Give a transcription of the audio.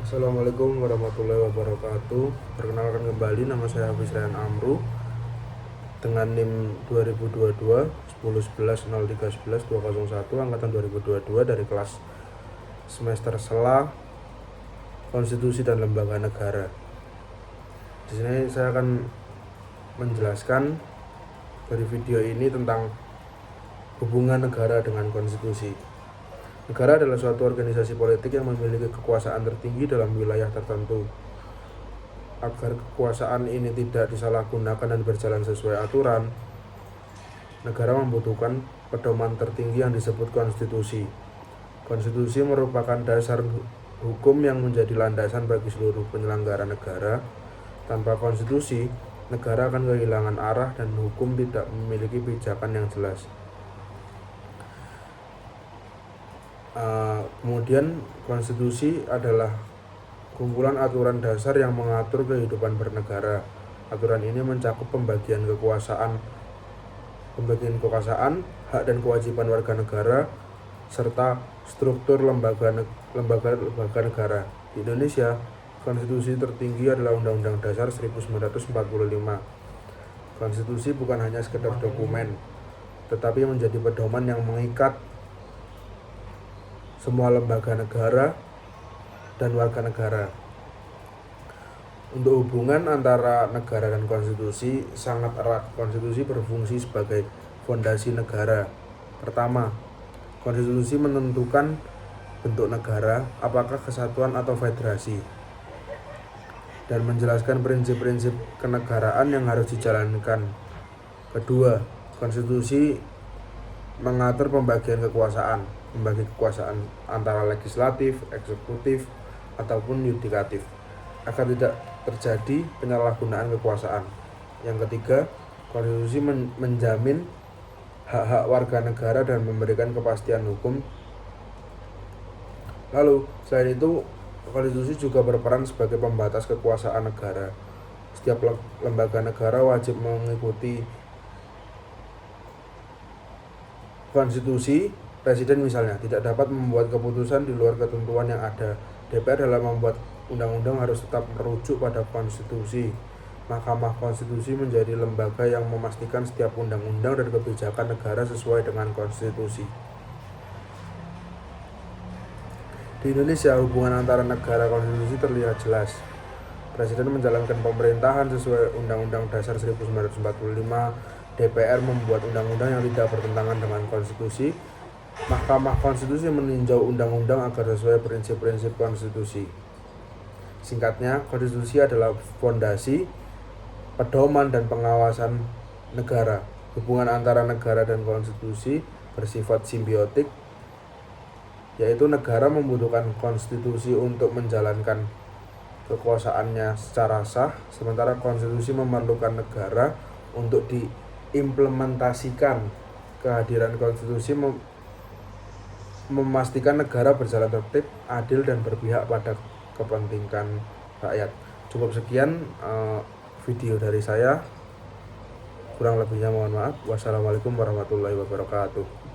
Assalamualaikum warahmatullahi wabarakatuh. Perkenalkan kembali, nama saya Hafiz Ryan Amru dengan NIM 2022 1011 0311 201 angkatan 2022 dari kelas semester Sela Konstitusi dan Lembaga Negara. Di sini saya akan menjelaskan dari video ini tentang hubungan negara dengan konstitusi. Negara adalah suatu organisasi politik yang memiliki kekuasaan tertinggi dalam wilayah tertentu. Agar kekuasaan ini tidak disalahgunakan dan berjalan sesuai aturan, negara membutuhkan pedoman tertinggi yang disebut konstitusi. Konstitusi merupakan dasar hukum yang menjadi landasan bagi seluruh penyelenggara negara. Tanpa konstitusi, negara akan kehilangan arah dan hukum tidak memiliki pijakan yang jelas. Kemudian konstitusi adalah kumpulan aturan dasar yang mengatur kehidupan bernegara. Aturan ini mencakup pembagian kekuasaan, hak dan kewajiban warga negara, serta struktur lembaga negara. Di Indonesia, konstitusi tertinggi adalah Undang-Undang Dasar 1945. Konstitusi bukan hanya sekedar dokumen, tetapi menjadi pedoman yang mengikat semua lembaga negara dan warga negara. Untuk hubungan antara negara dan konstitusi sangat erat. Konstitusi berfungsi sebagai fondasi negara. Pertama, konstitusi menentukan bentuk negara, apakah kesatuan atau federasi, dan menjelaskan prinsip-prinsip kenegaraan yang harus dijalankan. Kedua, konstitusi mengatur pembagian kekuasaan, membagi kekuasaan antara legislatif, eksekutif, ataupun yudikatif, agar tidak terjadi penyalahgunaan kekuasaan. Yang ketiga, konstitusi menjamin hak-hak warga negara dan memberikan kepastian hukum. Lalu, selain itu, konstitusi juga berperan sebagai pembatas kekuasaan negara. Setiap lembaga negara wajib mengikuti konstitusi. Presiden misalnya tidak dapat membuat keputusan di luar ketentuan yang ada. DPR dalam membuat undang-undang harus tetap merujuk pada konstitusi. Mahkamah Konstitusi menjadi lembaga yang memastikan setiap undang-undang dan kebijakan negara sesuai dengan konstitusi. Di Indonesia, hubungan antara negara konstitusi terlihat jelas. Presiden menjalankan pemerintahan sesuai Undang-Undang Dasar 1945. DPR membuat undang-undang yang tidak bertentangan dengan konstitusi. Mahkamah Konstitusi meninjau undang-undang agar sesuai prinsip-prinsip konstitusi. Singkatnya, konstitusi adalah fondasi, pedoman, dan pengawasan negara. Hubungan antara negara dan konstitusi bersifat simbiotik, yaitu negara membutuhkan konstitusi untuk menjalankan kekuasaannya secara sah, sementara konstitusi memerlukan negara untuk diimplementasikan. Kehadiran konstitusi memastikan negara berjalan tertib, adil, dan berpihak pada kepentingan rakyat. Cukup sekian video dari saya. Kurang lebihnya mohon maaf. Wassalamualaikum warahmatullahi wabarakatuh.